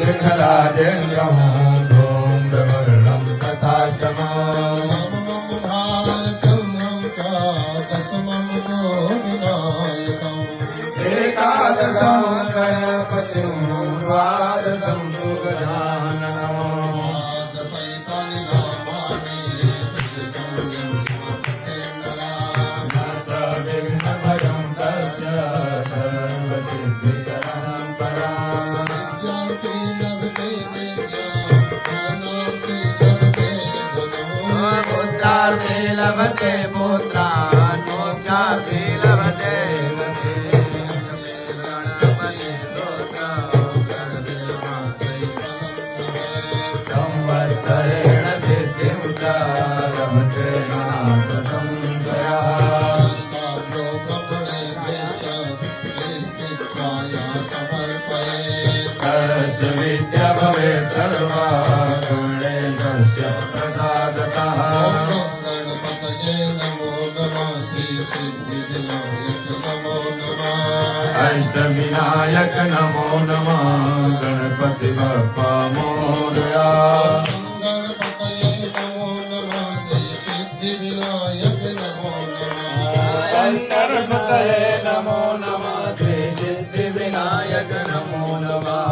विघ्नराजेन्द्रं धूम्रवर्णं तथाष्टमम् एकादशं गणपतिं द्वादशं तु गजाननम् विघ्नभयं तस्य सर्वसिद्धिकरणं पराम् पुत्रार्थे लभते पुत्रान् मोक्षार्थे लभते संवत्सरेण सिद्धिं च लभते नाथ संशयः तस्य विद्या भवेत् सर्वा गणेशस्य प्रसादतः अष्टविनायक नमो नमः गणपति बप्पा मोरया गणपतये नमो नमः श्री सिद्धि विनायक नमो नमः